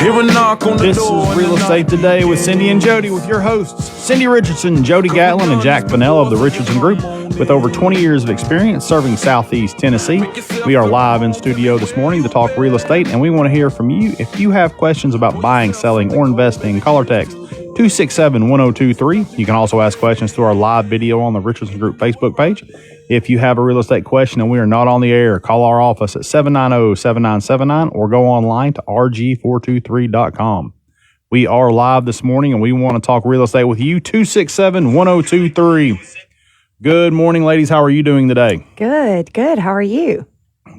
Hear a knock on the This door. is Real Estate Today with Cindi and Jody with your hosts, Cindy Richardson, Jody Gatlin, and Jack Pinnell of the Richardson Group. With over 20 years of experience serving Southeast Tennessee, we are live in studio this morning to talk real estate, and we want to hear from you. If you have questions about buying, selling, or investing, call or text 267-1023. You can also ask questions through our live video on the Richardson Group Facebook page. If you have a real estate question and we are not on the air, call our office at 790-7979 or go online to rg423.com. We are live this morning and we want to talk real estate with you. 267-1023. Good morning, ladies. How are you doing today? Good. How are you?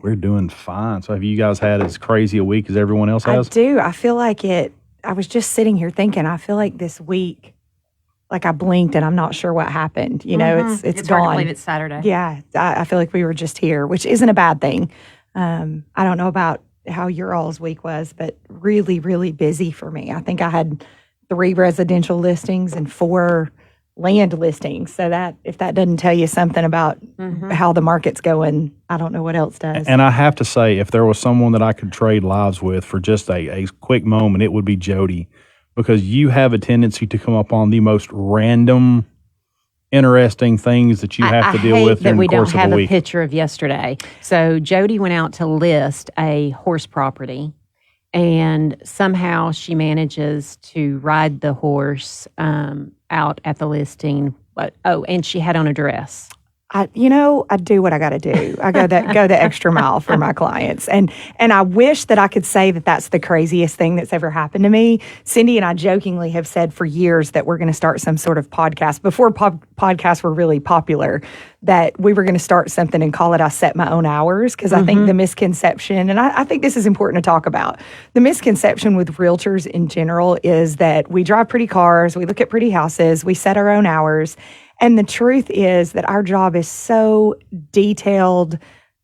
We're doing fine. So have you guys had as crazy a week as everyone else has? I do. I feel like it. I was just sitting here thinking, I feel like this week, like I blinked and I'm not sure what happened. You know, it's gone. Hard to believe it's Saturday. Yeah. I feel like we were just here, which isn't a bad thing. I don't know about how your all's week was, but really, really busy for me. I think I had 3 residential listings and 4 land listings. So that if that doesn't tell you something about how the market's going, I don't know what else does. And I have to say, if there was someone that I could trade lives with for just a quick moment, it would be Jody, because you have a tendency to come up on the most random, interesting things that you have to deal with during the course of a week. I hate that we don't have a picture of yesterday. So Jody went out to list a horse property, and somehow she manages to ride the horse out at the listing. And she had on a dress. I do what I got to do. I go the extra mile for my clients. And I wish that I could say that that's the craziest thing that's ever happened to me. Cindi and I jokingly have said for years that we're going to start some sort of podcast, before podcasts were really popular, that we were going to start something and call it I Set My Own Hours, because I think the misconception, and I think this is important to talk about, the misconception with realtors in general is that we drive pretty cars, we look at pretty houses, we set our own hours. And the truth is that our job is so detailed,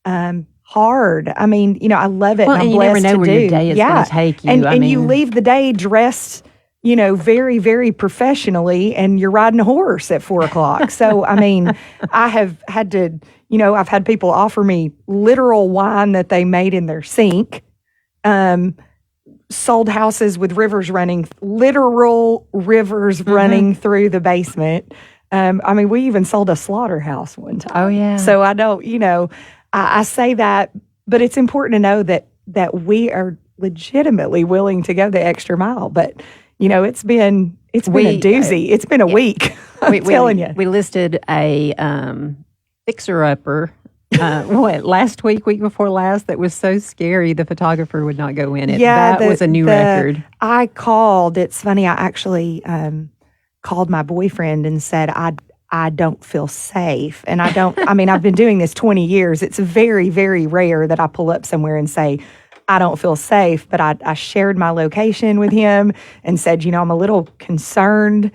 hard. I mean, I love it. Well, and you never know where your day is going to take you. And you leave the day dressed, very, very professionally, and you're riding a horse at 4:00. So, I mean, I have had to, I've had people offer me literal wine that they made in their sink. Sold houses with rivers running, literal rivers running through the basement. We even sold a slaughterhouse one time. Oh, yeah. So I don't, I say that, but it's important to know that we are legitimately willing to go the extra mile. But, it's been a doozy. It's been a week, I'm telling you. We listed a fixer-upper, last week before last, that was so scary the photographer would not go in it. Yeah, that was a new record. I called. It's funny, I actually called my boyfriend and said, I don't feel safe. And I've been doing this 20 years. It's very, very rare that I pull up somewhere and say, I don't feel safe. But I shared my location with him and said, I'm a little concerned.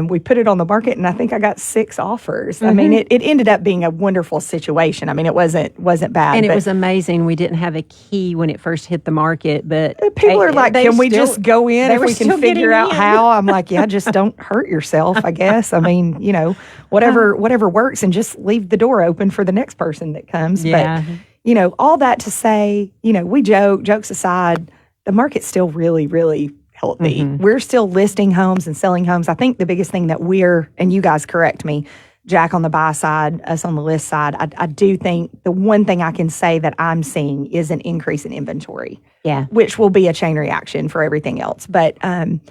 We put it on the market, and I think I got 6 offers. I mean, it ended up being a wonderful situation. I mean, it wasn't bad. And it was amazing. We didn't have a key when it first hit the market, but people are like, can we just go in if we can figure out how? I'm like, yeah, just don't hurt yourself, I guess. I mean, whatever works, and just leave the door open for the next person that comes. Yeah. But, all that to say, we jokes aside, the market's still really, really healthy. We're still listing homes and selling homes. I think the biggest thing that and you guys correct me, Jack on the buy side, us on the list side, I do think the one thing I can say that I'm seeing is an increase in inventory. Yeah. Which will be a chain reaction for everything else. But, and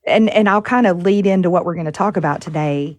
I'll kind of lead into what we're going to talk about today.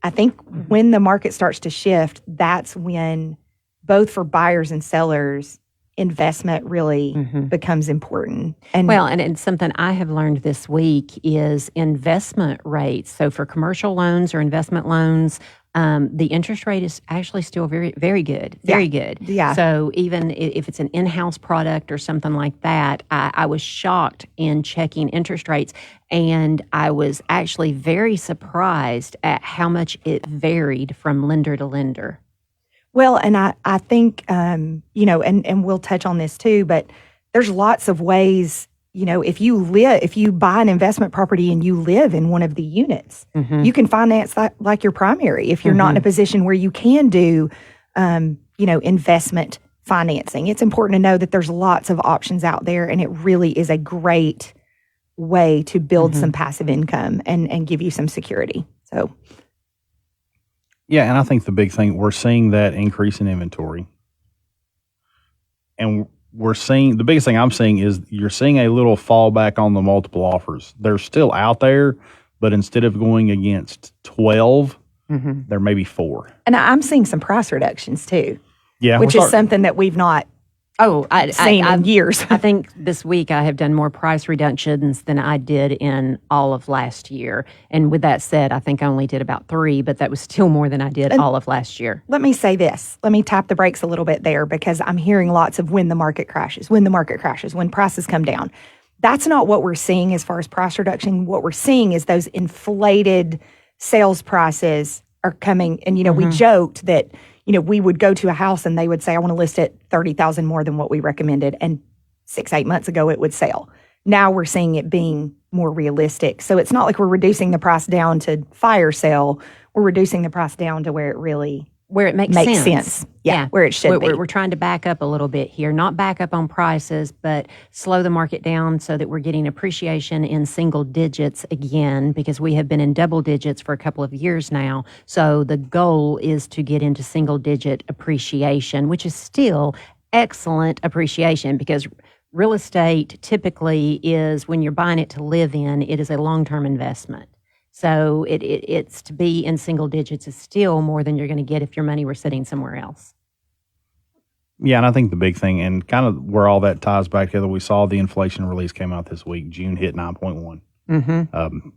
I think when the market starts to shift, that's when both for buyers and sellers, investment really becomes important. And something I have learned this week is investment rates. So for commercial loans or investment loans, the interest rate is actually still very, very good. Very good. Yeah. So even if it's an in-house product or something like that, I was shocked in checking interest rates, and I was actually very surprised at how much it varied from lender to lender. Well, and I think, and we'll touch on this too, but there's lots of ways, if you buy an investment property and you live in one of the units, you can finance that like your primary if you're not in a position where you can do, investment financing. It's important to know that there's lots of options out there, and it really is a great way to build some passive income and give you some security. So, yeah, and I think the big thing, we're seeing that increase in inventory. And we're seeing, the biggest thing I'm seeing is you're seeing a little fallback on the multiple offers. They're still out there, but instead of going against 12, there may be 4. and I'm seeing some price reductions too, Yeah, which is something that we've not seen in years. I think this week I have done more price reductions than I did in all of last year. And with that said, I think I only did about 3, but that was still more than I did all of last year. Let me say this. Let me tap the brakes a little bit there, because I'm hearing lots of when the market crashes, when prices come down. That's not what we're seeing as far as price reduction. What we're seeing is those inflated sales prices are coming. And, we joked that, we would go to a house and they would say, I want to list it $30,000 more than what we recommended. And 6-8 months ago, it would sell. Now we're seeing it being more realistic. So it's not like we're reducing the price down to fire sale. We're reducing the price down to where it really makes sense. Yeah, where it should be. We're trying to back up a little bit here, not back up on prices, but slow the market down so that we're getting appreciation in single digits again, because we have been in double digits for a couple of years now. So the goal is to get into single digit appreciation, which is still excellent appreciation, because real estate typically is, when you're buying it to live in, it is a long-term investment. So it's to be in single digits is still more than you're going to get if your money were sitting somewhere else. Yeah, and I think the big thing, and kind of where all that ties back together, we saw the inflation release came out this week. June hit 9.1.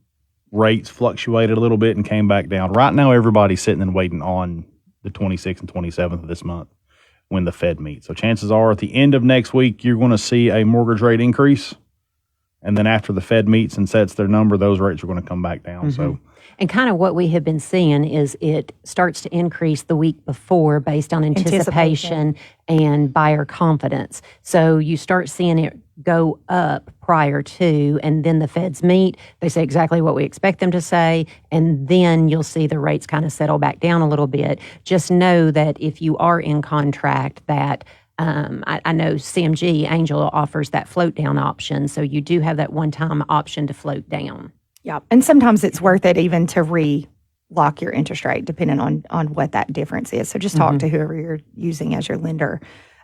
Rates fluctuated a little bit and came back down. Right now, everybody's sitting and waiting on the 26th and 27th of this month when the Fed meets. So chances are at the end of next week, you're going to see a mortgage rate increase. And then after the Fed meets and sets their number, those rates are going to come back down. So, and kind of what we have been seeing is it starts to increase the week before based on anticipation and buyer confidence. So you start seeing it go up prior to, and then the Feds meet. They say exactly what we expect them to say, and then you'll see the rates kind of settle back down a little bit. Just know that if you are in contract, that I know CMG Angel offers that float down option, so you do have that one-time option to float down. Yeah, and sometimes it's worth it even to re-lock your interest rate, depending on what that difference is. So just talk to whoever you're using as your lender.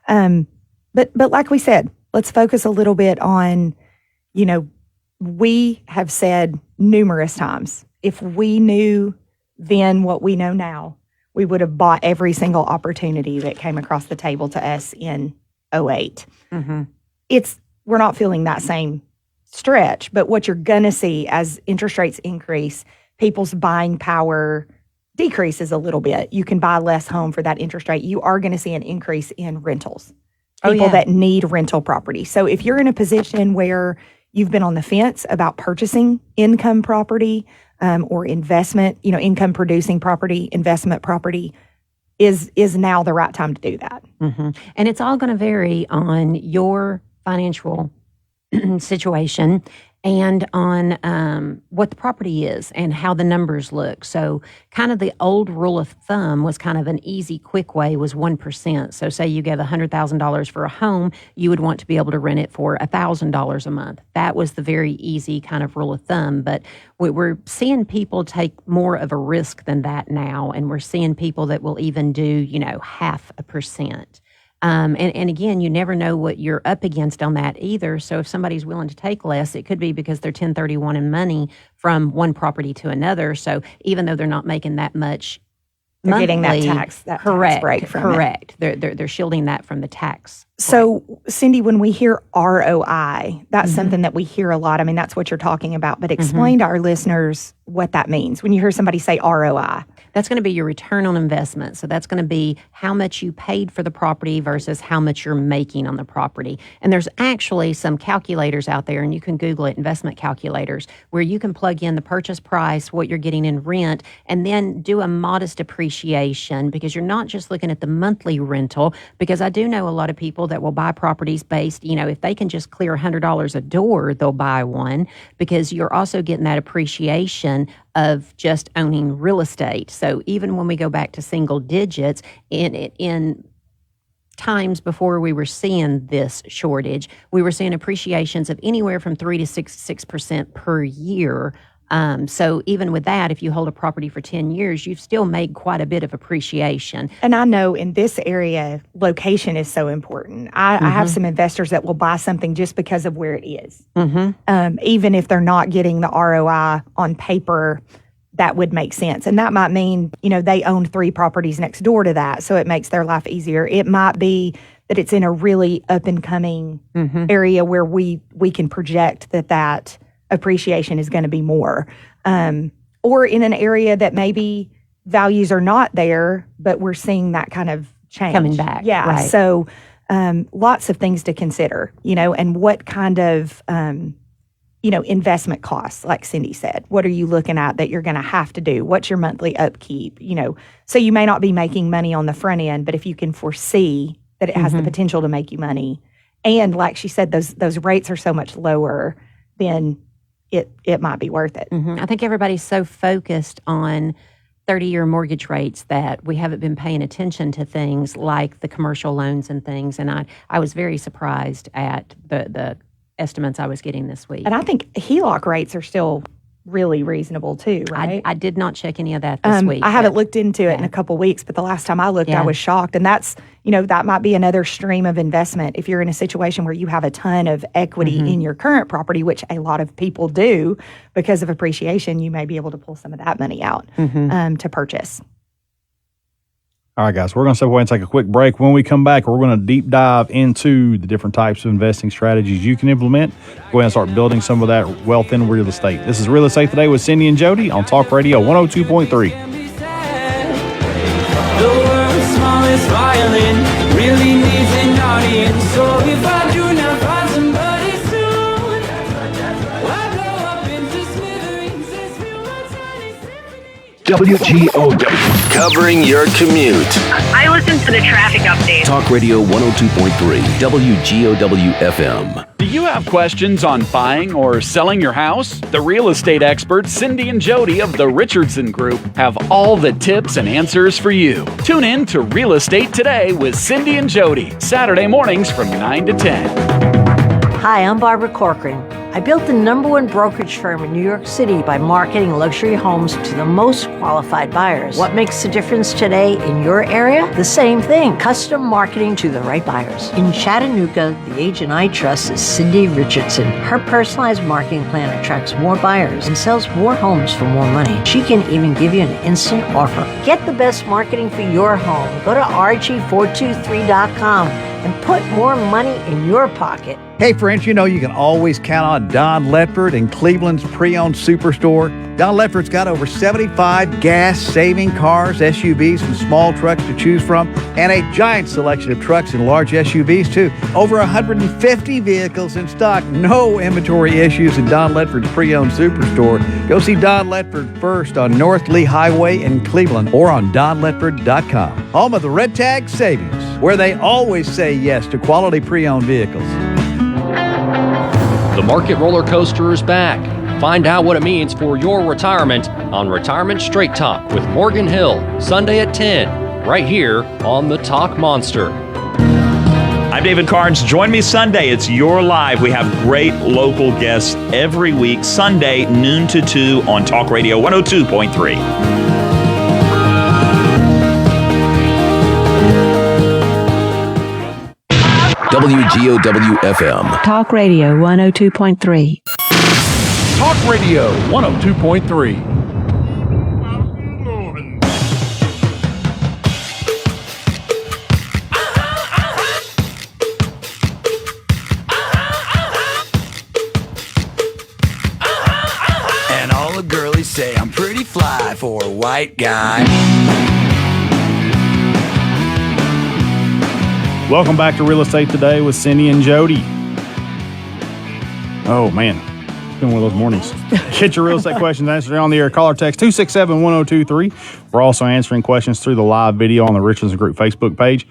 But like we said, let's focus a little bit on, we have said numerous times, if we knew then what we know now, we would have bought every single opportunity that came across the table to us in 2008. We're not feeling that same stretch, but what you're going to see as interest rates increase, people's buying power decreases a little bit. You can buy less home for that interest rate. You are going to see an increase in rentals. People that need rental property. So if you're in a position where you've been on the fence about purchasing income property, or investment, income producing property, investment property, is now the right time to do that. And it's all going to vary on your financial situation and on what the property is and how the numbers look. So kind of the old rule of thumb was kind of an easy, quick way was 1%. So say you gave $100,000 for a home, you would want to be able to rent it for $1,000 a month. That was the very easy kind of rule of thumb. But we're seeing people take more of a risk than that now. And we're seeing people that will even do, 0.5%. And again, you never know what you're up against on that either. So if somebody's willing to take less, it could be because they're 1031 in money from one property to another. So even though they're not making that much They're monthly, getting that tax break from correct. They're shielding that from the tax. So, Cindi, when we hear ROI, that's something that we hear a lot. I mean, that's what you're talking about. But explain to our listeners what that means. When you hear somebody say ROI. That's going to be your return on investment. So that's going to be how much you paid for the property versus how much you're making on the property. And there's actually some calculators out there, and you can Google it, investment calculators, where you can plug in the purchase price, what you're getting in rent, and then do a modest appreciation, because you're not just looking at the monthly rental, because I do know a lot of people that will buy properties based, if they can just clear $100 a door, they'll buy one, because you're also getting that appreciation of just owning real estate. So even when we go back to single digits, in times before we were seeing this shortage, we were seeing appreciations of anywhere from 3 to 6% per year. So even with that, if you hold a property for 10 years, you've still made quite a bit of appreciation. And I know in this area, location is so important. I have some investors that will buy something just because of where it is. Even if they're not getting the ROI on paper, that would make sense. And that might mean, they own 3 properties next door to that, so it makes their life easier. It might be that it's in a really up and coming area where we can project that appreciation is going to be more. Or in an area that maybe values are not there, but we're seeing that kind of change. Coming back. Yeah. Right. So lots of things to consider, and what kind of investment costs, like Cindi said. What are you looking at that you're going to have to do? What's your monthly upkeep? So you may not be making money on the front end, but if you can foresee that it has the potential to make you money, and like she said, those rates are so much lower, then it might be worth it. I think everybody's so focused on 30-year mortgage rates that we haven't been paying attention to things like the commercial loans and things. And I was very surprised at the estimates I was getting this week. And I think HELOC rates are still really reasonable too, right? I did not check any of that this week. I haven't looked into it in a couple weeks, but the last time I looked, I was shocked. And that's, that might be another stream of investment. If you're in a situation where you have a ton of equity in your current property, which a lot of people do because of appreciation, you may be able to pull some of that money out to purchase. All right, guys, we're going to step away and take a quick break. When we come back, we're going to deep dive into the different types of investing strategies you can implement. Go ahead and start building some of that wealth in real estate. This is Real Estate Today with Cindi and Jody on Talk Radio 102.3. The world's smallest violin really needs an audience. So if I do not find somebody soon, I blow up into smithereens and spill my tiny symphony. WGOW, covering your commute. I listen to the traffic update. Talk Radio 102.3, WGOW FM. Do you have questions on buying or selling your house? The real estate experts Cindi and Jody of the Richardson Group have all the tips and answers for you. Tune in to Real Estate Today with Cindi and Jody, Saturday mornings from 9 to 10. Hi, I'm Barbara Corcoran. I built the #1 brokerage firm in New York City by marketing luxury homes to the most qualified buyers. What makes the difference today in your area? The same thing, custom marketing to the right buyers. In Chattanooga, the agent I trust is Cindi Richardson. Her personalized marketing plan attracts more buyers and sells more homes for more money. She can even give you an instant offer. Get the best marketing for your home. Go to RG423.com and put more money in your pocket. Hey friends, you can always count on Don Ledford and Cleveland's pre-owned superstore. Don Ledford's got over 75 gas-saving cars, SUVs, and small trucks to choose from, and a giant selection of trucks and large SUVs too. Over 150 vehicles in stock. No inventory issues in Don Ledford's pre-owned superstore. Go see Don Ledford first on North Lee Highway in Cleveland or on donledford.com. Home of the Red Tag Savings, where they always say yes to quality pre-owned vehicles. The market roller coaster is back. Find out what it means for your retirement on Retirement Straight Talk with Morgan Hill, Sunday at 10, right here on the Talk Monster. I'm David Carnes. Join me Sunday. It's Your Live. We have great local guests every week, Sunday, noon to 2 on Talk Radio 102.3. WGOW FM. Talk Radio 102.3. Talk Radio 102.3. And all the girlies say I'm pretty fly for a white guy. Welcome back to Real Estate Today with Cindi and Jody. Oh, man. It's been one of those mornings. Get your real estate questions answered on the air. Call or text 267-1023. We're also answering questions through the live video on the Richardson Group Facebook page.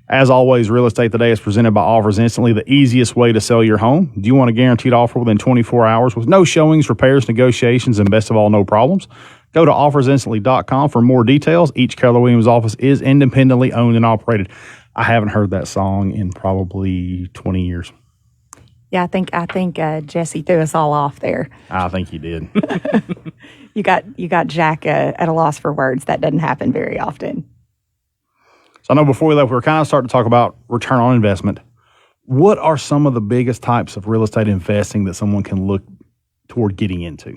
As always, Real Estate Today is presented by Offers Instantly, the easiest way to sell your home. Do you want a guaranteed offer within 24 hours with no showings, repairs, negotiations, and best of all, no problems? Go to offersinstantly.com for more details. Each Keller Williams office is independently owned and operated. I haven't heard that song in probably 20 years. Yeah, I think Jesse threw us all off there. I think he did. You got Jack at a loss for words. That doesn't happen very often. So I know before we left, we were kind of starting to talk about return on investment. What are some of the biggest types of real estate investing that someone can look toward getting into?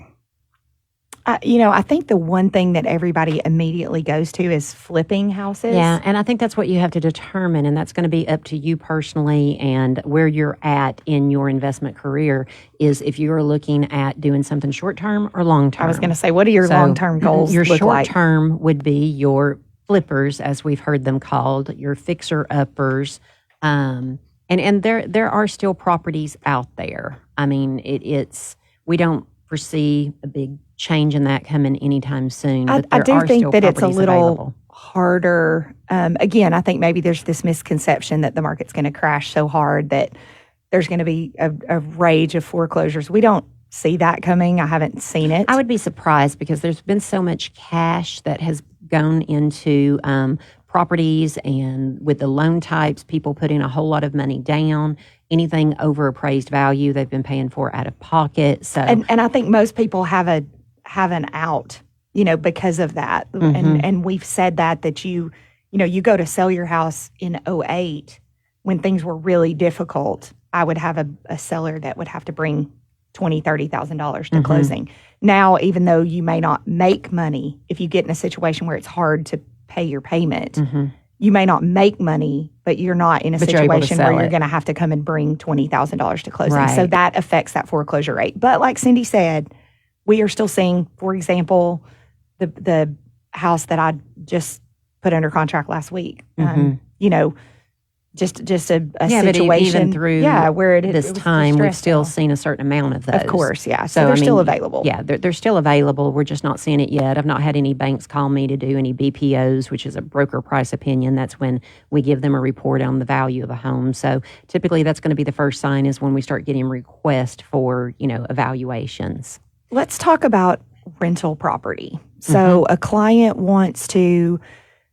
I think the one thing that everybody immediately goes to is flipping houses. Yeah, and I think that's what you have to determine, and that's going to be up to you personally and where you're at in your investment career is if you're looking at doing something short-term or long-term. I was going to say, what are your long-term goals Your look like? short-term would be your flippers, as we've heard them called, your fixer-uppers, and there are still properties out there. I mean, we don't foresee a big change in that coming anytime soon. But I do think that it's a little available. harder. Again, I think maybe there's this misconception that the market's going to crash so hard that there's going to be a rage of foreclosures. We don't see that coming. I haven't seen it. I would be surprised because there's been so much cash that has gone into properties, and with the loan types, people putting a whole lot of money down. Anything over appraised value, they've been paying for out of pocket. So, and I think most people have an out, because of that. And we've said that you go to sell your house in 2008 when things were really difficult. I would have a seller that would have to bring $20,000-$30,000 to closing. Now, even though you may not make money, if you get in a situation where it's hard to pay your payment, you may not make money, but you're not in a situation where you're going to have to come and bring $20,000 to closing. Right. So that affects that foreclosure rate. But like Cindi said, we are still seeing, for example, the house that I just put under contract last week. Just a situation. But even through where this time, we've still seen a certain amount of those. Of course, yeah. So they're still available. Yeah, they're still available. We're just not seeing it yet. I've not had any banks call me to do any BPOs, which is a broker price opinion. That's when we give them a report on the value of a home. So typically that's going to be the first sign is when we start getting requests for, evaluations. Let's talk about rental property. So a client wants to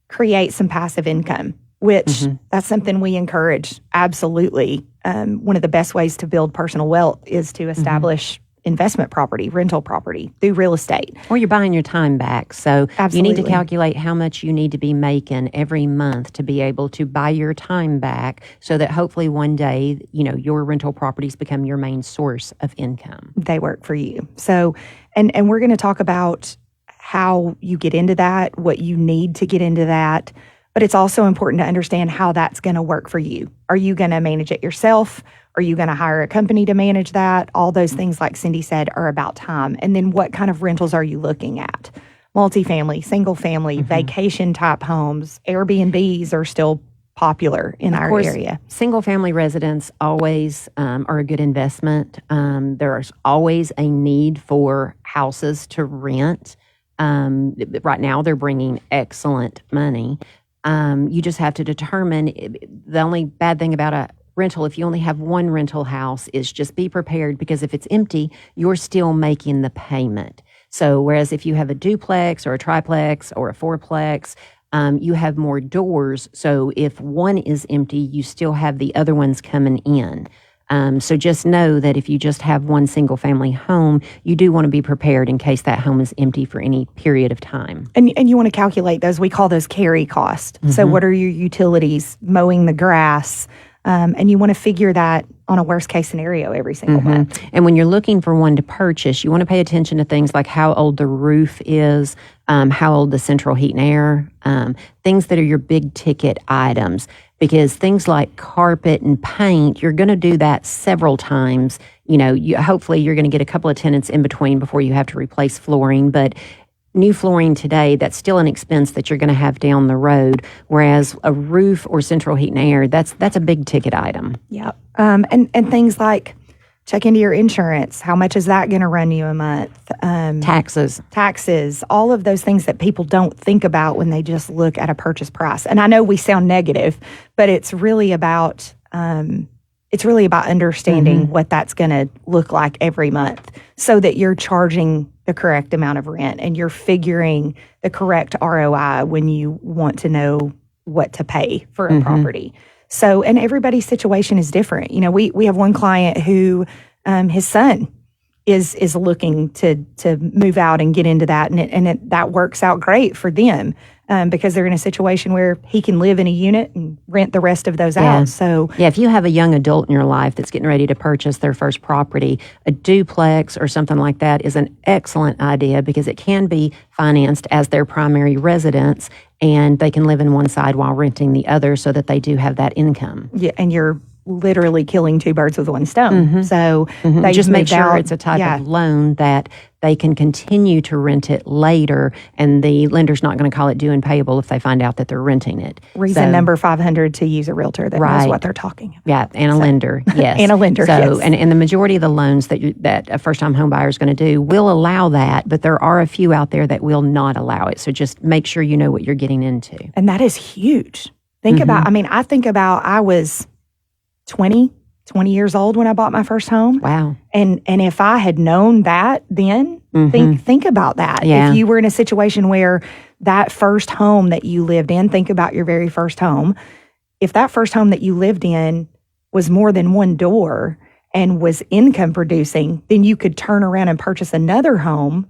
create some passive income, which that's something we encourage. Absolutely. One of the best ways to build personal wealth is to establish investment property, rental property through real estate. Or you're buying your time back. So Absolutely. You need to calculate how much you need to be making every month to be able to buy your time back so that hopefully one day, your rental properties become your main source of income. They work for you. So, and we're going to talk about how you get into that, what you need to get into that. But it's also important to understand how that's going to work for you. Are you going to manage it yourself? Are you going to hire a company to manage that? All those things, like Cindi said, are about time. And then what kind of rentals are you looking at? Multifamily, single family, vacation type homes, Airbnbs are still popular in our area. Single family residents always are a good investment. There's always a need for houses to rent. Right now, they're bringing excellent money. You just have to determine. The only bad thing about a rental, if you only have one rental house, is just be prepared, because if it's empty, you're still making the payment. So whereas if you have a duplex or a triplex or a fourplex, you have more doors. So if one is empty, you still have the other ones coming in. So just know that if you just have one single family home, you do want to be prepared in case that home is empty for any period of time. And you want to calculate those. We call those carry costs. So what are your utilities, mowing the grass? And you want to figure that on a worst case scenario every single month. And when you're looking for one to purchase, you want to pay attention to things like how old the roof is, how old the central heat and air, things that are your big ticket items. Because things like carpet and paint, you're going to do that several times. Hopefully you're going to get a couple of tenants in between before you have to replace flooring. But new flooring today, that's still an expense that you're going to have down the road. Whereas a roof or central heat and air, that's a big ticket item. Yeah. And things like check into your insurance. How much is that going to run you a month? Taxes, all of those things that people don't think about when they just look at a purchase price. And I know we sound negative, but it's really about understanding what that's going to look like every month so that you're charging the correct amount of rent and you're figuring the correct ROI when you want to know what to pay for a property. So, and everybody's situation is different. We have one client who his son is looking to move out and get into that, and that works out great for them because they're in a situation where he can live in a unit and rent the rest of those out. So if you have a young adult in your life that's getting ready to purchase their first property, a duplex or something like that is an excellent idea because it can be financed as their primary residence, and they can live in one side while renting the other so that they do have that income. Yeah, and you're literally killing two birds with one stone. So they just make sure out, it's a type of loan that they can continue to rent it later, and the lender's not going to call it due and payable if they find out that they're renting it. Reason number 500 to use a realtor that knows what they're talking about. Yeah, and a lender, yes. And a lender, so, yes. And the majority of the loans that a first-time home buyer is going to do will allow that, but there are a few out there that will not allow it. So just make sure you know what you're getting into. And that is huge. I think about I was 20 years old when I bought my first home. Wow. And if I had known that then, think about that. Yeah. If you were in a situation where that first home that you lived in, think about your very first home. If that first home that you lived in was more than one door and was income producing, then you could turn around and purchase another home,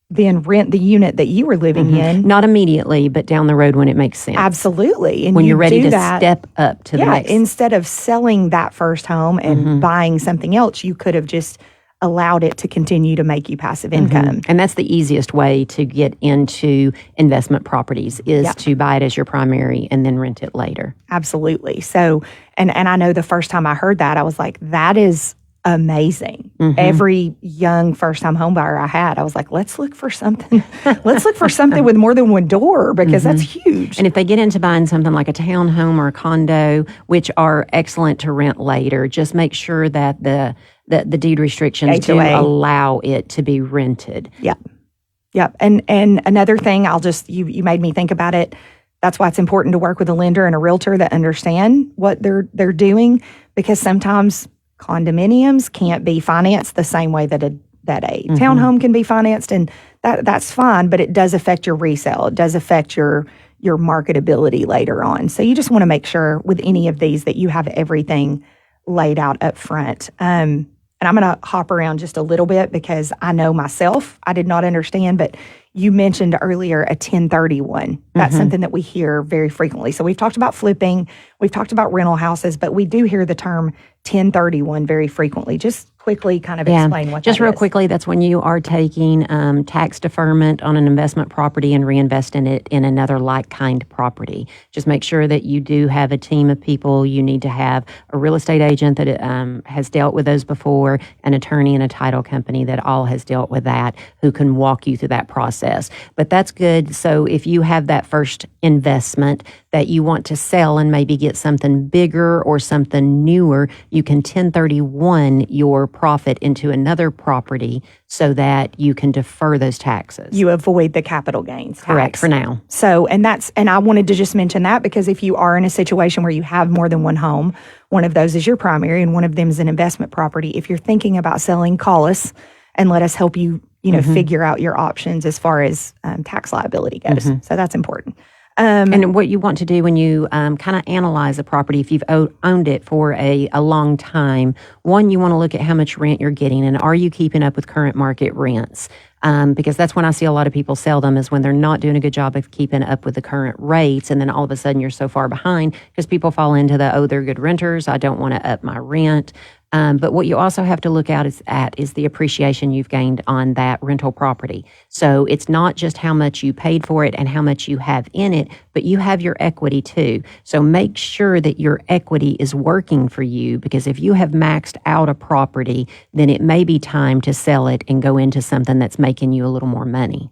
then rent the unit that you were living in. Not immediately, but down the road when it makes sense. Absolutely. And when you're ready to step up to the next. Instead of selling that first home and buying something else, you could have just allowed it to continue to make you passive income. And that's the easiest way to get into investment properties is to buy it as your primary and then rent it later. Absolutely. So, and I know the first time I heard that, I was like, that is amazing. Every young first-time home buyer I had, I was like, let's look for something. Let's look for something with more than one door because that's huge. And if they get into buying something like a townhome or a condo, which are excellent to rent later, just make sure that the deed restrictions do allow it to be rented. Yep. And another thing, you made me think about it. That's why it's important to work with a lender and a realtor that understand what they're doing, because sometimes condominiums can't be financed the same way that a townhome can be financed, and that's fine, but it does affect your resale. It does affect your marketability later on. So you just want to make sure with any of these that you have everything laid out up front. And I'm going to hop around just a little bit because I know myself, I did not understand, but you mentioned earlier a 1031. That's something that we hear very frequently. So we've talked about flipping, we've talked about rental houses, but we do hear the term 1031 very frequently. Just quickly kind of explain what just that real is. quickly, that's when you are taking tax deferment on an investment property and reinvesting it in another like-kind property. Just make sure that you do have a team of people. You need to have a real estate agent that has dealt with those before, an attorney and a title company that all has dealt with that, who can walk you through that process. But that's good. So if you have that first investment that you want to sell and maybe get something bigger or something newer, you can 1031 your profit into another property so that you can defer those taxes. You avoid the capital gains tax. Correct, for now. So, and I wanted to just mention that because if you are in a situation where you have more than one home, one of those is your primary and one of them is an investment property. If you're thinking about selling, call us and let us help you, figure out your options as far as tax liability goes. So that's important. And what you want to do when you kind of analyze a property, if you've owned it for a long time, one, you want to look at how much rent you're getting and are you keeping up with current market rents? Because that's when I see a lot of people sell them, is when they're not doing a good job of keeping up with the current rates, and then all of a sudden you're so far behind because people fall into they're good renters, I don't want to up my rent. But what you also have to look at is the appreciation you've gained on that rental property. So it's not just how much you paid for it and how much you have in it, but you have your equity too. So make sure that your equity is working for you, because if you have maxed out a property, then it may be time to sell it and go into something that's making you a little more money.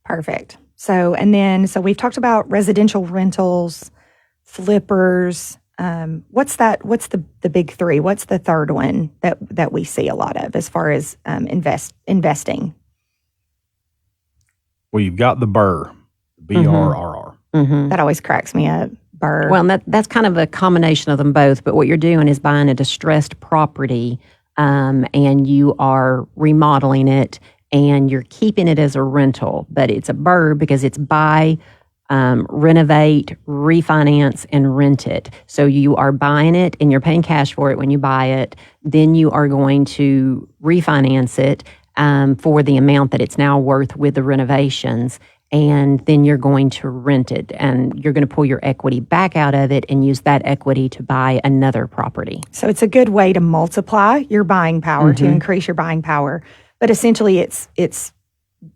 Perfect. So we've talked about residential rentals, flippers. What's the big three? What's the third one that we see a lot of as far as investing? Well, you've got the BRRRR, BRRR. That always cracks me up. BRRRR. Well, that's kind of a combination of them both. But what you're doing is buying a distressed property, and you are remodeling it, and you're keeping it as a rental. But it's a BRRRR because it's buy, renovate, refinance, and rent it. So you are buying it and you're paying cash for it when you buy it. Then you are going to refinance it for the amount that it's now worth with the renovations. And then you're going to rent it and you're going to pull your equity back out of it and use that equity to buy another property. So it's a good way to multiply your buying power, to increase your buying power. But essentially it's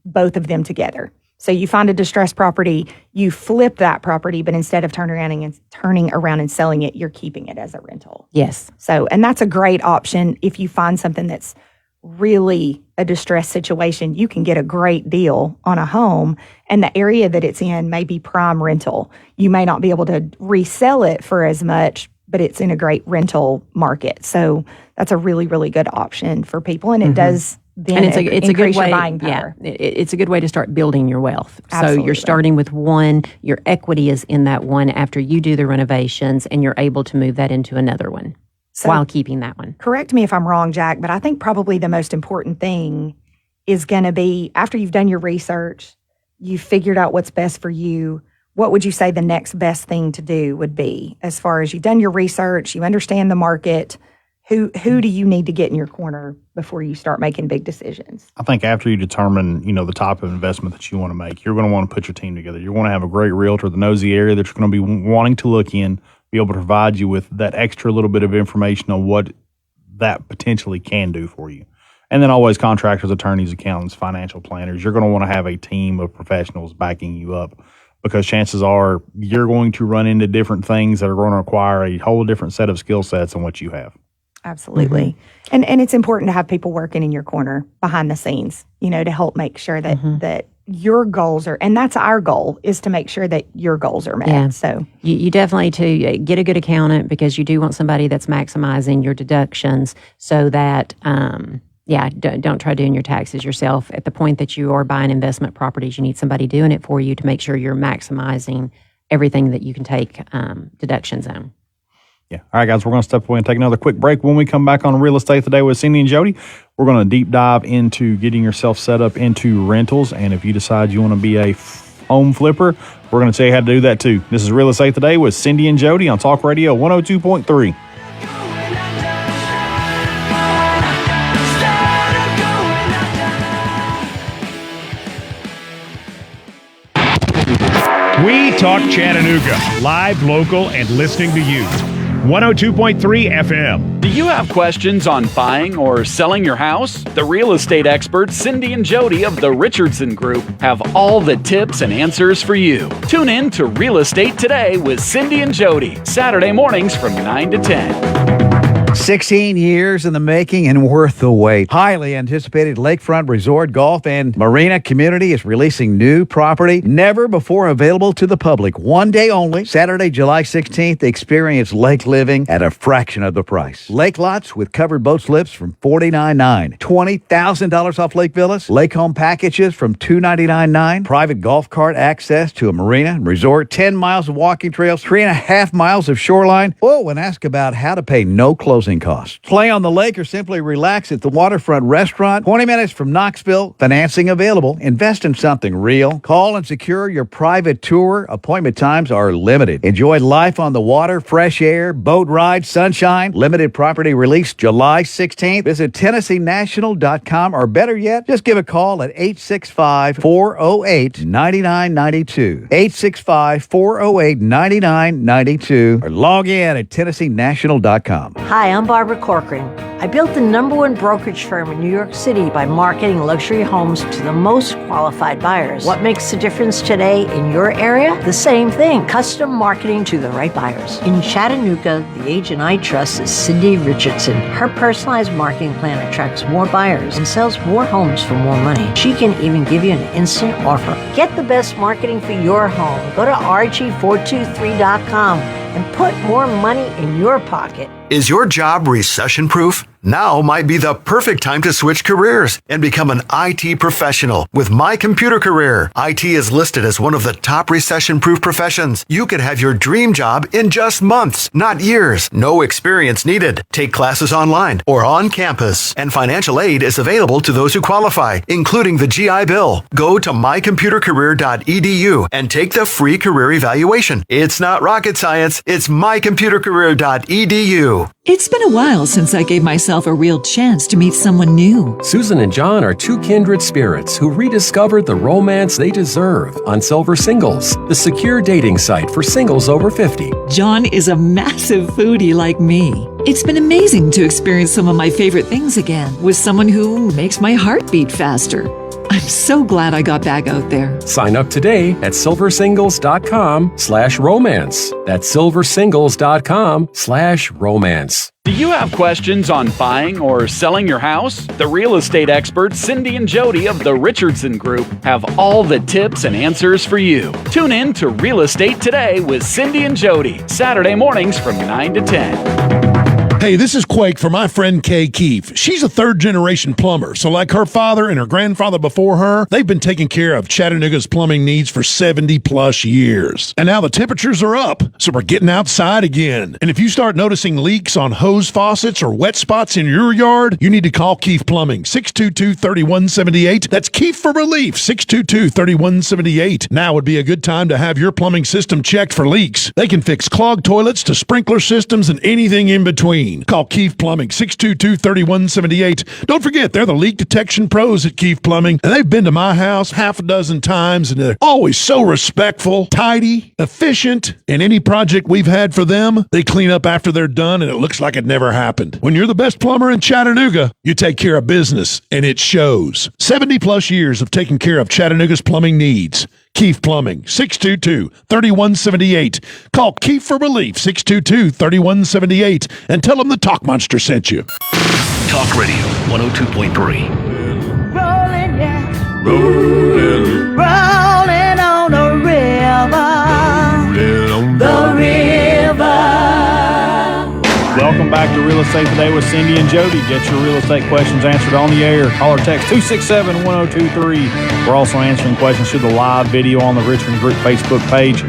both of them together. So you find a distressed property, you flip that property, but instead of turning around and selling it, you're keeping it as a rental. Yes. So, and that's a great option. If you find something that's really a distressed situation, you can get a great deal on a home, and the area that it's in may be prime rental. You may not be able to resell it for as much, but it's in a great rental market. So that's a really, really good option for people, and it does then and it's a good way, buying power. Yeah, it's a good way to start building your wealth. Absolutely. So you're starting with one, your equity is in that one after you do the renovations, and you're able to move that into another one. So, while keeping that one. Correct me if I'm wrong, Jack, but I think probably the most important thing is going to be after you've done your research, you've figured out what's best for you, what would you say the next best thing to do would be as far as you've done your research, you understand the market, who do you need to get in your corner before you start making big decisions? I think after you determine, the type of investment that you want to make, you're going to want to put your team together. You want to have a great realtor that knows the area that you're going to be wanting to look in, be able to provide you with that extra little bit of information on what that potentially can do for you. And then always contractors, attorneys, accountants, financial planners. You're going to want to have a team of professionals backing you up because chances are you're going to run into different things that are going to require a whole different set of skill sets than what you have. Absolutely. And it's important to have people working in your corner behind the scenes, to help make sure that, that your goals are, and that's our goal, is to make sure that your goals are met. Yeah. So you definitely to get a good accountant because you do want somebody that's maximizing your deductions so that, don't try doing your taxes yourself. At the point that you are buying investment properties, you need somebody doing it for you to make sure you're maximizing everything that you can take deductions on. Yeah. All right, guys, we're going to step away and take another quick break. When we come back on Real Estate Today with Cindi and Jody, we're going to deep dive into getting yourself set up into rentals. And if you decide you want to be a home flipper, we're going to tell you how to do that too. This is Real Estate Today with Cindi and Jody on Talk Radio 102.3. We talk Chattanooga, live, local, and listening to you. 102.3 FM. Do you have questions on buying or selling your house? The real estate experts Cindi and Jody of the Richardson Group have all the tips and answers for you. Tune in to Real Estate Today with Cindi and Jody, Saturday mornings from 9 to 10. 16 years in the making and worth the wait. Highly anticipated lakefront resort, golf, and marina community is releasing new property never before available to the public. One day only, Saturday, July 16th, experience lake living at a fraction of the price. Lake lots with covered boat slips from $49.9. $20,000 off lake villas. Lake home packages from $299.9. Private golf cart access to a marina and resort. 10 miles of walking trails. 3.5 miles of shoreline. Oh, and ask about how to pay no closing costs. Play on the lake or simply relax at the waterfront restaurant. 20 minutes from Knoxville. Financing available. Invest in something real. Call and secure your private tour. Appointment times are limited. Enjoy life on the water, fresh air, boat ride, sunshine. Limited property release July 16th. Visit TennesseeNational.com or better yet, just give a call at 865-408-9992. 865-408-9992 or log in at TennesseeNational.com. Hi, I'm Barbara Corcoran. I built the #1 brokerage firm in New York City by marketing luxury homes to the most qualified buyers. What makes the difference today in your area? The same thing, custom marketing to the right buyers. In Chattanooga, the agent I trust is Cindi Richardson. Her personalized marketing plan attracts more buyers and sells more homes for more money. She can even give you an instant offer. Get the best marketing for your home. Go to RG423.com and put more money in your pocket. Is your job recession-proof? Now might be the perfect time to switch careers and become an IT professional with My Computer Career. IT is listed as one of the top recession-proof professions. You could have your dream job in just months, not years. No experience needed. Take classes online or on campus, and financial aid is available to those who qualify, including the GI Bill. Go to mycomputercareer.edu and take the free career evaluation. It's not rocket science. It's mycomputercareer.edu. It's been a while since I gave myself a real chance to meet someone new. Susan and John are two kindred spirits who rediscovered the romance they deserve on Silver Singles, the secure dating site for singles over 50. John is a massive foodie like me. It's been amazing to experience some of my favorite things again with someone who makes my heart beat faster. I'm so glad I got back out there. Sign up today at silversingles.com/romance. That's silversingles.com/romance. Do you have questions on buying or selling your house? The real estate experts Cindi and Jody of the Richardson Group have all the tips and answers for you. Tune in to Real Estate Today with Cindi and Jody, Saturday mornings from 9 to 10. Hey, this is Quake for my friend Kay Keefe. She's a third-generation plumber, so like her father and her grandfather before her, they've been taking care of Chattanooga's plumbing needs for 70-plus years. And now the temperatures are up, so we're getting outside again. And if you start noticing leaks on hose faucets or wet spots in your yard, you need to call Keefe Plumbing, 622-3178. That's Keefe for Relief, 622-3178. Now would be a good time to have your plumbing system checked for leaks. They can fix clogged toilets to sprinkler systems and anything in between. Call Keefe Plumbing, 622-3178. Don't forget, they're the leak detection pros at Keefe Plumbing, and they've been to my house half a dozen times, and they're always so respectful, tidy, efficient, and any project we've had for them, they clean up after they're done, and it looks like it never happened. When you're the best plumber in Chattanooga, you take care of business, and it shows. 70-plus years of taking care of Chattanooga's plumbing needs. Keefe Plumbing, 622-3178. Call Keefe for Relief, 622-3178, and tell them the Talk Monster sent you. Talk Radio 102.3. Rolling, yeah. Rolling. Rolling on the river. The river. Welcome back to Real Estate Today with Cindi and Jody. Get your real estate questions answered on the air. Call or text 267-1023. We're also answering questions through the live video on the Richmond Group Facebook page.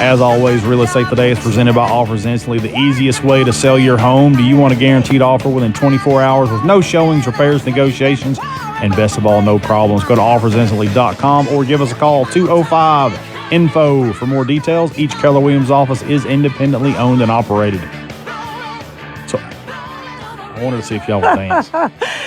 As always, Real Estate Today is presented by Offers Instantly, the easiest way to sell your home. Do you want a guaranteed offer within 24 hours with no showings, repairs, negotiations, and best of all, no problems? Go to offersinstantly.com or give us a call, 205-INFO. For more details, each Keller Williams office is independently owned and operated. So I wanted to see if y'all would dance.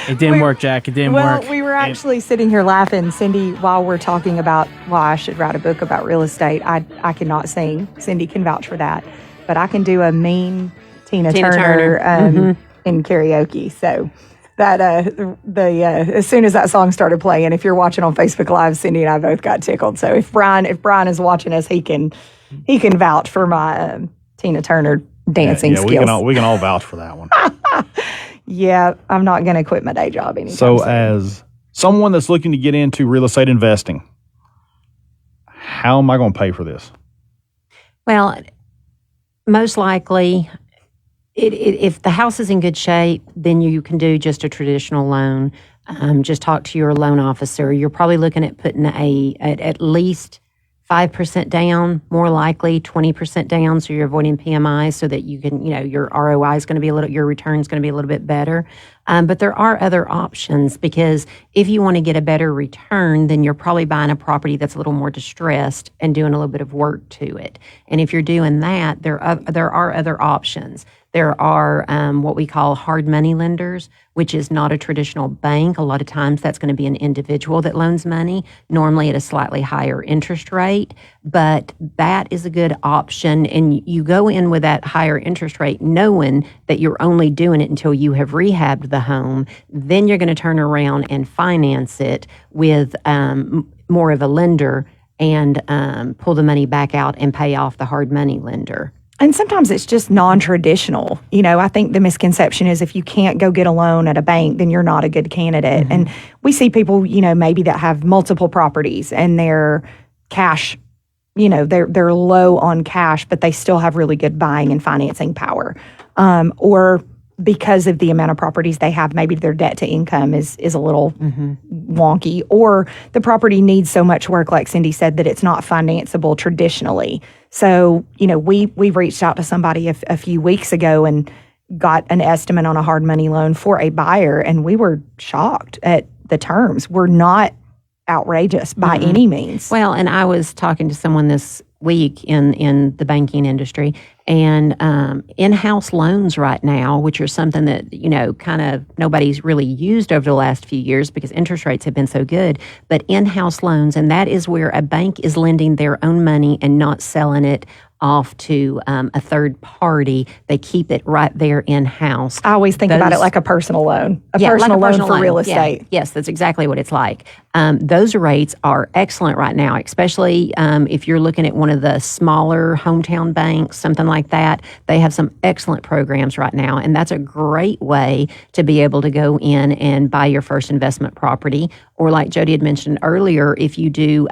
It didn't work, Jack. It didn't work. Well, we were actually sitting here laughing, Cindi, while we're talking about why I should write a book about real estate. I cannot sing. Cindi can vouch for that. But I can do a mean Tina Turner. In karaoke. So that as soon as that song started playing, if you're watching on Facebook Live, Cindi and I both got tickled. So if Brian is watching us, he can vouch for my Tina Turner dancing skills. We can all vouch for that one. Yeah, I'm not going to quit my day job anytime So soon. as someone that's looking to get into real estate investing, how am I going to pay for this? Well, most likely, if the house is in good shape, then you can do just a traditional loan. Just talk to your loan officer. You're probably looking at putting at least 5% down, more likely 20% down, so you're avoiding PMI, so that you can, your ROI is going to be your return is going to be a little bit better. But there are other options, because if you want to get a better return, then you're probably buying a property that's a little more distressed and doing a little bit of work to it. And if you're doing that, there are other options. There are what we call hard money lenders, which is not a traditional bank. A lot of times that's going to be an individual that loans money, normally at a slightly higher interest rate. But that is a good option. And you go in with that higher interest rate knowing that you're only doing it until you have rehabbed the home. Then you're going to turn around and finance it with more of a lender and pull the money back out and pay off the hard money lender. And sometimes it's just non-traditional. I think the misconception is if you can't go get a loan at a bank, then you're not a good candidate. Mm-hmm. And we see people, maybe that have multiple properties and they're cash, they're low on cash, but they still have really good buying and financing power. Or because of the amount of properties they have, maybe their debt to income is a little wonky, or the property needs so much work, like Cindi said, that it's not financeable traditionally. So, we reached out to somebody a few weeks ago and got an estimate on a hard money loan for a buyer, and we were shocked at the terms. We're not outrageous by any means. Well, and I was talking to someone this week in the banking industry, and in-house loans right now, which are something that, kind of nobody's really used over the last few years because interest rates have been so good, but in-house loans, and that is where a bank is lending their own money and not selling it off to a third party. They keep it right there in-house. I always think about it like a personal loan, personal loan for real estate. Yeah. Yes, that's exactly what it's like. Those rates are excellent right now, especially if you're looking at one of the smaller hometown banks, something like that. They have some excellent programs right now, and that's a great way to be able to go in and buy your first investment property. Or like Jody had mentioned earlier, if you do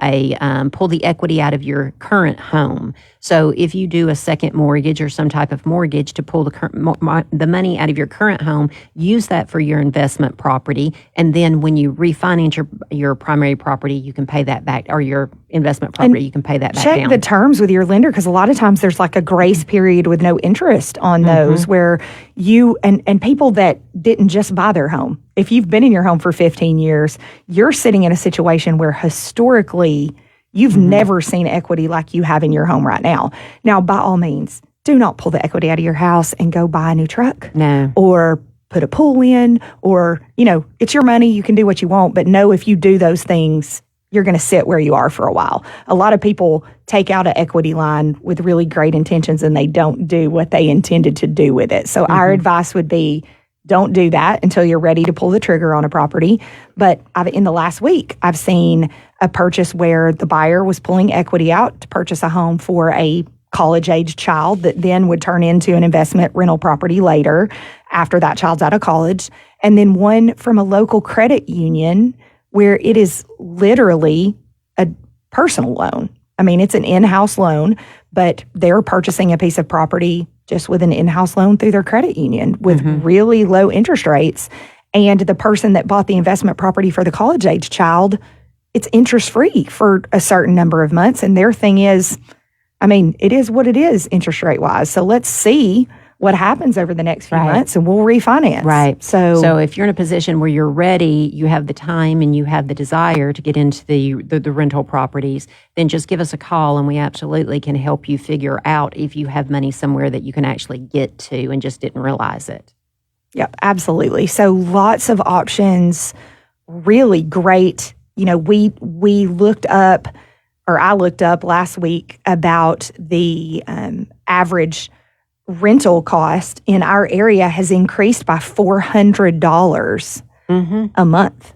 pull the equity out of your current home. So if you do a second mortgage or some type of mortgage to pull the money out of your current home, use that for your investment property. And then when you refinance your primary property, you can pay that back, or your investment property, you can pay that back down. Check the terms with your lender, because a lot of times there's like a grace period with no interest on those, where you and people that didn't just buy their home. If you've been in your home for 15 years, you're sitting in a situation where historically you've never seen equity like you have in your home right now. Now, by all means, do not pull the equity out of your house and go buy a new truck. No. Or put a pool in, or, it's your money. You can do what you want. But know if you do those things, you're going to sit where you are for a while. A lot of people take out an equity line with really great intentions, and they don't do what they intended to do with it. So our advice would be, don't do that until you're ready to pull the trigger on a property. But in the last week, I've seen a purchase where the buyer was pulling equity out to purchase a home for a college-age child that then would turn into an investment rental property later after that child's out of college. And then one from a local credit union where it is literally a personal loan. I mean, it's an in-house loan, but they're purchasing a piece of property just with an in-house loan through their credit union with really low interest rates. And the person that bought the investment property for the college-age child, it's interest-free for a certain number of months. And their thing is, it is what it is interest rate-wise. So let's see what happens over the next few months, and we'll refinance. Right. So if you're in a position where you're ready, you have the time and you have the desire to get into the rental properties, then just give us a call, and we absolutely can help you figure out if you have money somewhere that you can actually get to and just didn't realize it. Yep, absolutely. So lots of options, really great. We looked up, or I looked up last week about the average rental cost in our area has increased by $400 a month.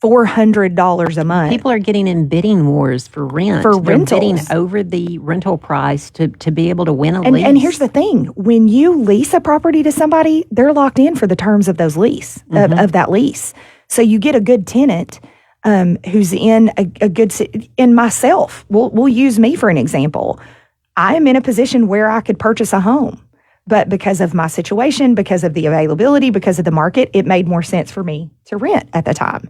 $400 a month. People are getting in bidding wars for rent. They're rentals. Bidding over the rental price to be able to win a lease. And here's the thing. When you lease a property to somebody, they're locked in for the terms of those lease, of that lease. So you get a good tenant who's in a good, in myself. We'll use me for an example. I am in a position where I could purchase a home. But because of my situation, because of the availability, because of the market, it made more sense for me to rent at the time.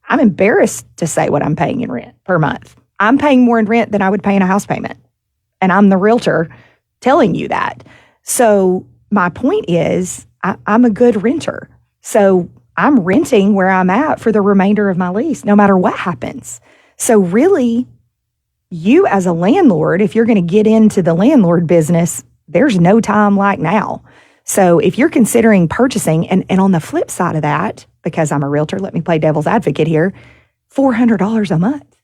I'm embarrassed to say what I'm paying in rent per month. I'm paying more in rent than I would pay in a house payment. And I'm the realtor telling you that. So my point is, I'm a good renter. So I'm renting where I'm at for the remainder of my lease, no matter what happens. So really, you as a landlord, if you're going to get into the landlord business, there's no time like now. So if you're considering purchasing, and on the flip side of that, because I'm a realtor, let me play devil's advocate here, $400 a month.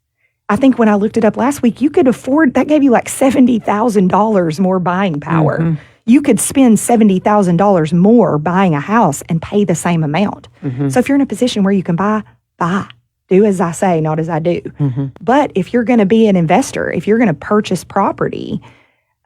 I think when I looked it up last week, you could afford, that gave you like $70,000 more buying power. You could spend $70,000 more buying a house and pay the same amount. So if you're in a position where you can buy. Do as I say, not as I do. But if you're going to be an investor, if you're going to purchase property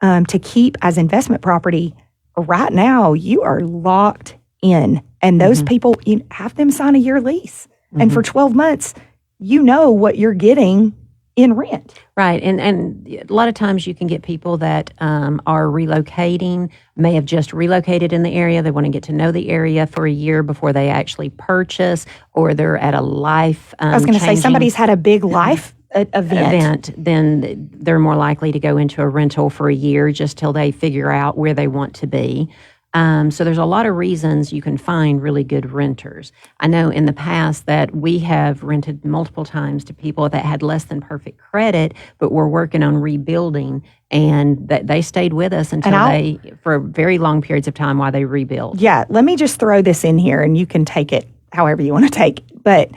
to keep as investment property, right now you are locked in. And those people, you have them sign a year lease. And for 12 months, you know what you're getting in rent. Right. And a lot of times you can get people that are relocating, may have just relocated in the area. They want to get to know the area for a year before they actually purchase, or they're at a life I was going to say, somebody's had a big life event, then they're more likely to go into a rental for a year just till they figure out where they want to be. So there's a lot of reasons you can find really good renters. I know in the past that we have rented multiple times to people that had less than perfect credit, but were working on rebuilding, and that they stayed with us until for very long periods of time while they rebuilt. Yeah, let me just throw this in here, and you can take it however you want to take it. But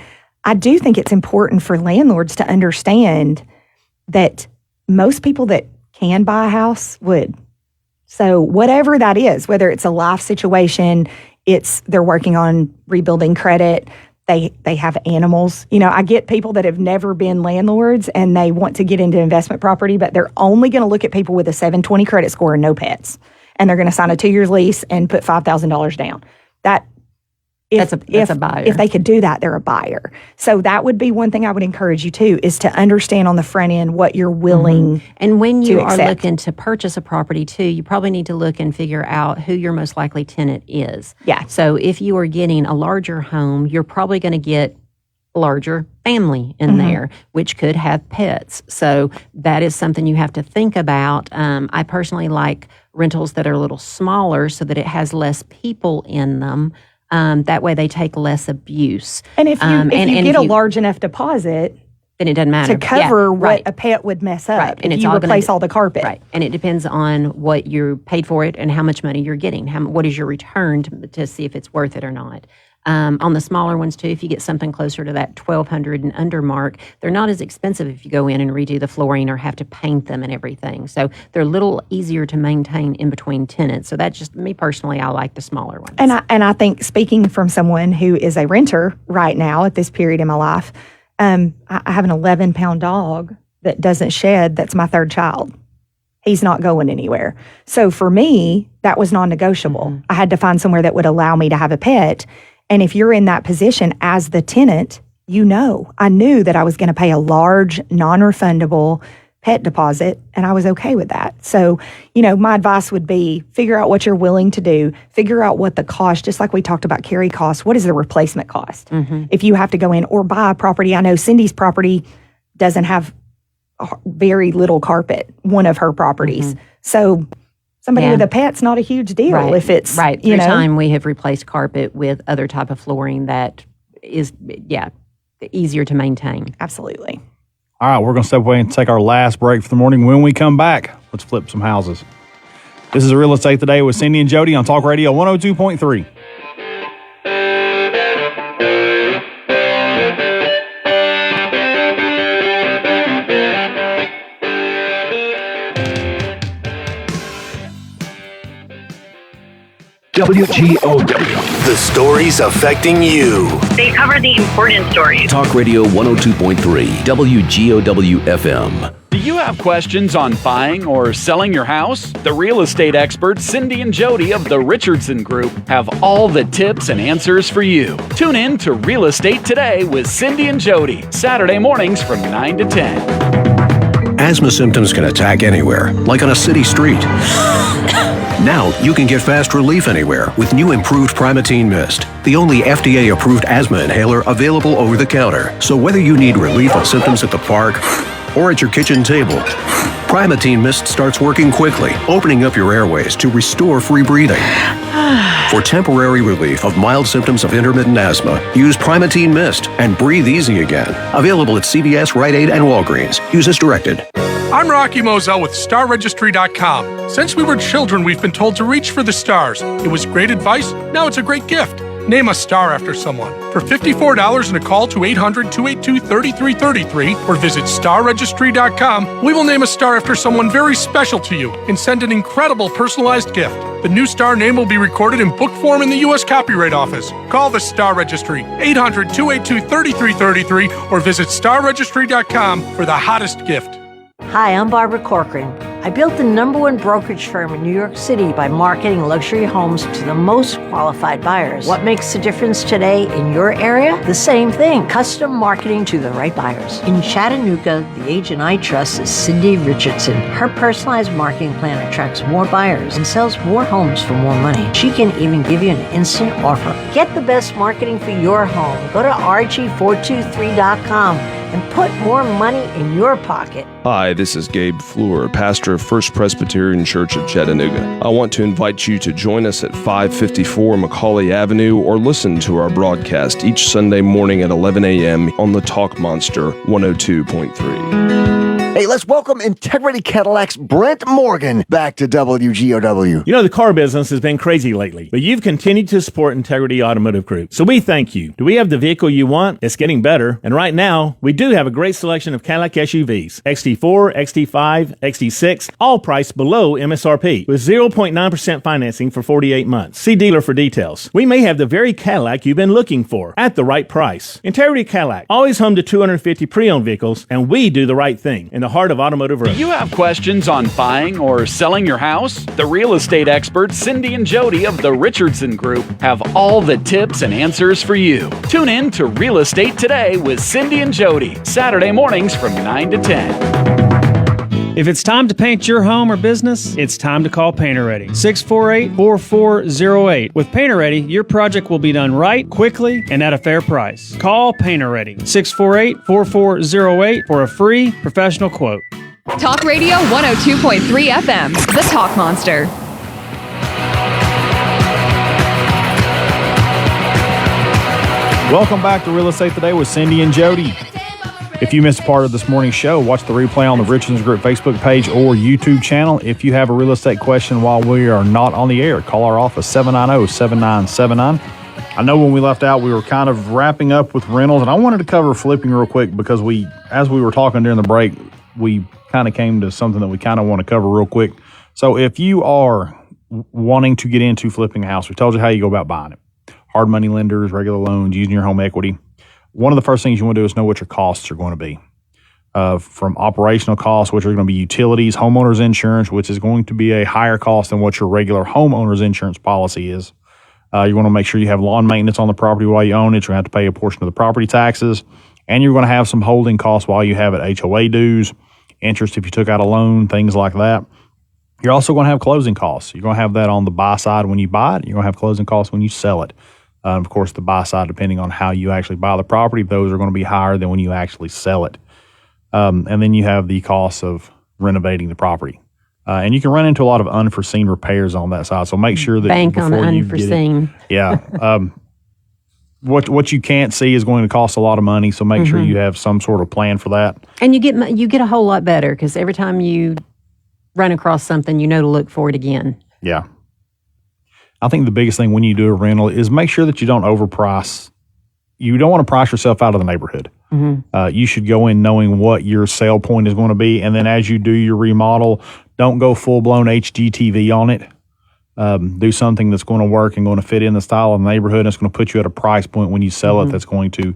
I do think it's important for landlords to understand that most people that can buy a house would. So whatever that is, whether it's a life situation, they're working on rebuilding credit, they have animals. You know, I get people that have never been landlords and they want to get into investment property, but they're only going to look at people with a 720 credit score and no pets. And they're going to sign a 2-year lease and put $5,000 down. That's a buyer. If they could do that, they're a buyer. So that would be one thing I would encourage you to, is to understand on the front end what you're willing And when you to are accept. looking to purchase a property too, you probably need to look and figure out who your most likely tenant is. Yeah. So if you are getting a larger home, you're probably going to get a larger family in there, which could have pets. So that is something you have to think about. I personally like rentals that are a little smaller so that it has less people in them. That way they take less abuse. And if you get a large enough deposit, then it doesn't matter. To cover what a pet would mess up. Right. And if it's you all replace all the carpet. Right. And it depends on what you paid for it and how much money you're getting. What is your return to see if it's worth it or not. On the smaller ones too, if you get something closer to that $1,200 and under mark, they're not as expensive if you go in and redo the flooring or have to paint them and everything. So they're a little easier to maintain in between tenants. So that's just me personally. I like the smaller ones. And I think, speaking from someone who is a renter right now at this period in my life, I have an 11-pound dog that doesn't shed. That's my third child. He's not going anywhere. So for me, that was non-negotiable. I had to find somewhere that would allow me to have a pet. And if you're in that position as the tenant, I knew that I was going to pay a large, non-refundable pet deposit, and I was okay with that. So, my advice would be figure out what you're willing to do, figure out what the cost, just like we talked about carry costs, what is the replacement cost? If you have to go in or buy a property, I know Cindy's property doesn't have very little carpet, one of her properties. So somebody with a pet's not a huge deal if it's, Through time, we have replaced carpet with other type of flooring that is, easier to maintain. Absolutely. All right, we're going to step away and take our last break for the morning. When we come back, let's flip some houses. This is Real Estate Today with Cindi and Jody on Talk Radio 102.3. WGOW. The stories affecting you. They cover the important stories. Talk Radio 102.3, WGOW FM. Do you have questions on buying or selling your house? The real estate experts Cindi and Jody of the Richardson Group have all the tips and answers for you. Tune in to Real Estate Today with Cindi and Jody, Saturday mornings from 9 to 10. Asthma symptoms can attack anywhere, like on a city street. Now you can get fast relief anywhere with new improved Primatene Mist, the only FDA-approved asthma inhaler available over the counter. So whether you need relief of symptoms at the park or at your kitchen table, Primatene Mist starts working quickly, opening up your airways to restore free breathing. For temporary relief of mild symptoms of intermittent asthma, use Primatene Mist and breathe easy again. Available at CVS, Rite Aid, and Walgreens. Use as directed. I'm Rocky Moselle with StarRegistry.com. Since we were children, we've been told to reach for the stars. It was great advice. Now it's a great gift. Name a star after someone. For $54 and a call to 800-282-3333 or visit StarRegistry.com, we will name a star after someone very special to you and send an incredible personalized gift. The new star name will be recorded in book form in the U.S. Copyright Office. Call the Star Registry, 800-282-3333 or visit StarRegistry.com for the hottest gift. Hi, I'm Barbara Corcoran. I built the #1 brokerage firm in New York City by marketing luxury homes to the most qualified buyers. What makes the difference today in your area? The same thing, custom marketing to the right buyers. In Chattanooga, the agent I trust is Cindi Richardson. Her personalized marketing plan attracts more buyers and sells more homes for more money. She can even give you an instant offer. Get the best marketing for your home. Go to rg423.com and put more money in your pocket. Hi, this is Gabe Fleur, pastor of First Presbyterian Church of Chattanooga. I want to invite you to join us at 554 Macaulay Avenue or listen to our broadcast each Sunday morning at 11 a.m. on the Talk Monster 102.3. Hey, let's welcome Integrity Cadillac's Brent Morgan back to WGOW. You know, the car business has been crazy lately, but you've continued to support Integrity Automotive Group. So we thank you. Do we have the vehicle you want? It's getting better. And right now, we do have a great selection of Cadillac SUVs. XT4, XT5, XT6, all priced below MSRP with 0.9% financing for 48 months. See dealer for details. We may have the very Cadillac you've been looking for at the right price. Integrity Cadillac, always home to 250 pre-owned vehicles, and we do the right thing in the heart of automotive road. Do you have questions on buying or selling your house? The real estate experts Cindi and Jody of the Richardson Group have all the tips and answers for you. Tune in to Real Estate Today with Cindi and Jody, Saturday mornings from 9 to 10. If it's time to paint your home or business, it's time to call Painter Ready. 648-4408. With Painter Ready, your project will be done right, quickly, and at a fair price. Call Painter Ready. 648-4408 for a free professional quote. Talk Radio 102.3 FM, The Talk Monster. Welcome back to Real Estate Today with Cindi and Jody. If you missed part of this morning's show, watch the replay on the Richardson Group Facebook page or YouTube channel. If you have a real estate question while we are not on the air, call our office, 790-7979. I know when we left out, we were kind of wrapping up with rentals, and I wanted to cover flipping real quick because as we were talking during the break, we kind of came to something that we kind of want to cover real quick. So if you are wanting to get into flipping a house, we told you how you go about buying it. Hard money lenders, regular loans, using your home equity. One of the first things you want to do is know what your costs are going to be. From operational costs, which are going to be utilities, homeowners insurance, which is going to be a higher cost than what your regular homeowners insurance policy is. You want to make sure you have lawn maintenance on the property while you own it. You're going to have to pay a portion of the property taxes. And you're going to have some holding costs while you have it, HOA dues, interest if you took out a loan, things like that. You're also going to have closing costs. You're going to have that on the buy side when you buy it. You're going to have closing costs when you sell it. Of course, the buy side, depending on how you actually buy the property, those are going to be higher than when you actually sell it. And then you have the costs of renovating the property. And you can run into a lot of unforeseen repairs on that side. So make sure that bank on unforeseen. What you can't see is going to cost a lot of money. So make sure you have some sort of plan for that. And you get a whole lot better because every time you run across something, you know to look for it again. Yeah. I think the biggest thing when you do a rental is make sure that you don't overprice. You don't want to price yourself out of the neighborhood. You should go in knowing what your sale point is going to be. And then as you do your remodel, don't go full-blown HGTV on it. Do something that's going to work and going to fit in the style of the neighborhood. And it's going to put you at a price point when you sell it that's going to,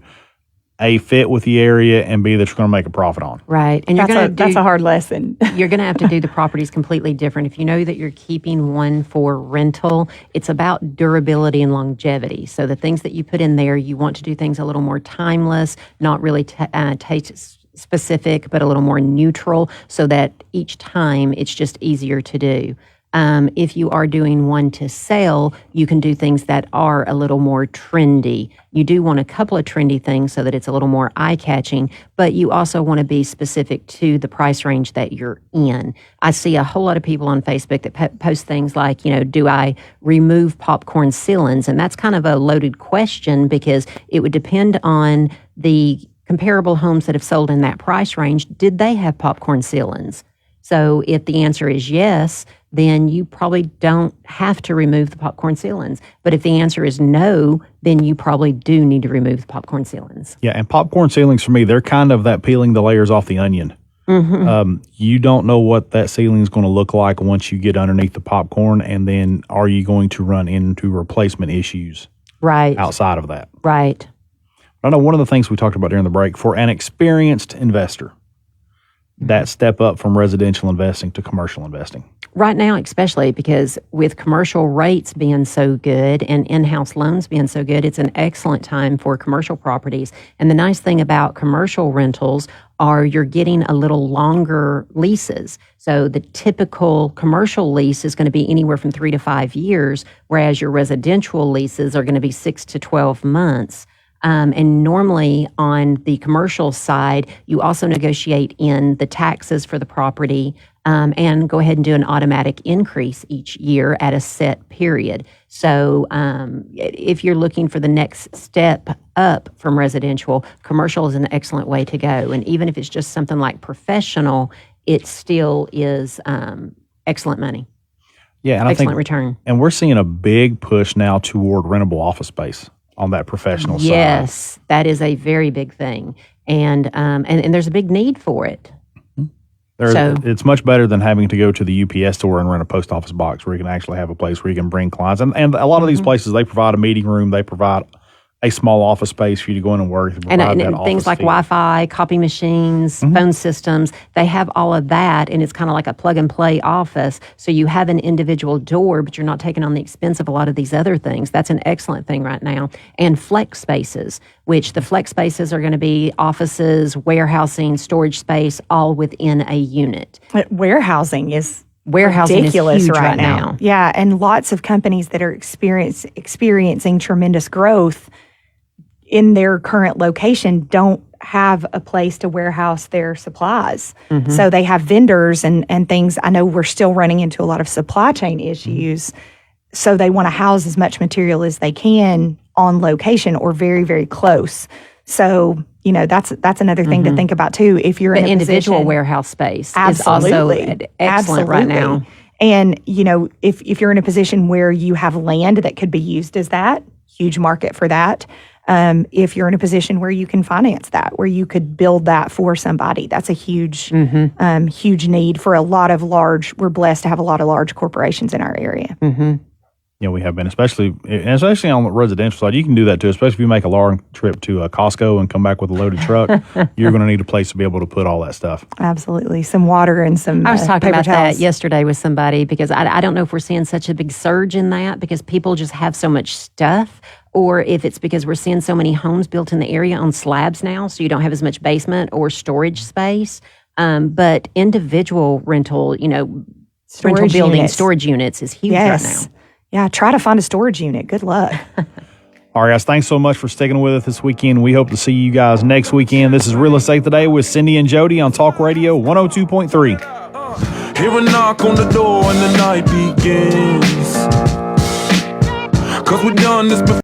A, fit with the area, and B, that you're going to make a profit on. Right. And that's a hard lesson. You're going to have to do the properties completely different. If you know that you're keeping one for rental, it's about durability and longevity. So the things that you put in there, you want to do things a little more timeless, not really taste specific, but a little more neutral so that each time it's just easier to do. If you are doing one to sell, you can do things that are a little more trendy. You do want a couple of trendy things so that it's a little more eye-catching, but you also want to be specific to the price range that you're in. I see a whole lot of people on Facebook that post things like, do I remove popcorn ceilings? And that's kind of a loaded question because it would depend on the comparable homes that have sold in that price range. Did they have popcorn ceilings? So if the answer is yes, then you probably don't have to remove the popcorn ceilings. But if the answer is no, then you probably do need to remove the popcorn ceilings. Yeah, and popcorn ceilings for me, they're kind of that peeling the layers off the onion. You don't know what that ceiling is going to look like once you get underneath the popcorn, and then are you going to run into replacement issues outside of that? Right. I know one of the things we talked about during the break, for an experienced investor, that step up from residential investing to commercial investing? Right now, especially because with commercial rates being so good and in-house loans being so good, it's an excellent time for commercial properties. And the nice thing about commercial rentals are you're getting a little longer leases. So the typical commercial lease is going to be anywhere from 3 to 5 years, whereas your residential leases are going to be 6 to 12 months. And normally on the commercial side, you also negotiate in the taxes for the property and go ahead and do an automatic increase each year at a set period. So if you're looking for the next step up from residential, commercial is an excellent way to go. And even if it's just something like professional, it still is excellent money. Yeah, and excellent I think, return. And we're seeing a big push now toward rentable office space on that professional side. Yes, that is a very big thing, and there's a big need for it. It's much better than having to go to the UPS store and rent a post office box where you can actually have a place where you can bring clients. And a lot of these places, they provide a meeting room, they provide a small office space for you to go in and work. And things like Wi-Fi, copy machines, phone systems, they have all of that, and it's kind of like a plug-and-play office. So you have an individual door, but you're not taking on the expense of a lot of these other things. That's an excellent thing right now. And flex spaces, which the flex spaces are going to be offices, warehousing, storage space, all within a unit. Warehousing is ridiculous is huge right now. Yeah, and lots of companies that are experiencing tremendous growth in their current location don't have a place to warehouse their supplies. So they have vendors and things. I know we're still running into a lot of supply chain issues. So they want to house as much material as they can on location or very, very close. So, that's another thing to think about too. If you're in the an individual warehouse space absolutely, is also excellent right now. And, if you're in a position where you have land that could be used as that, huge market for that. If you're in a position where you can finance that, where you could build that for somebody, that's a huge, huge need for a lot of we're blessed to have a lot of large corporations in our area. Yeah, we have been, especially on the residential side. You can do that too, especially if you make a long trip to Costco and come back with a loaded truck. You're going to need a place to be able to put all that stuff. Absolutely. Some water and some I was talking paper about towels. that yesterday with somebody because I don't know if we're seeing such a big surge in that because people just have so much stuff, or if it's because we're seeing so many homes built in the area on slabs now, so you don't have as much basement or storage space. But individual rental, rental buildings, storage units is huge right now. Yeah, try to find a storage unit. Good luck. All right, guys, thanks so much for sticking with us this weekend. We hope to see you guys next weekend. This is Real Estate Today with Cindi and Jody on Talk Radio 102.3. Hear a knock on the door and the night begins. 'Cause we've done this before.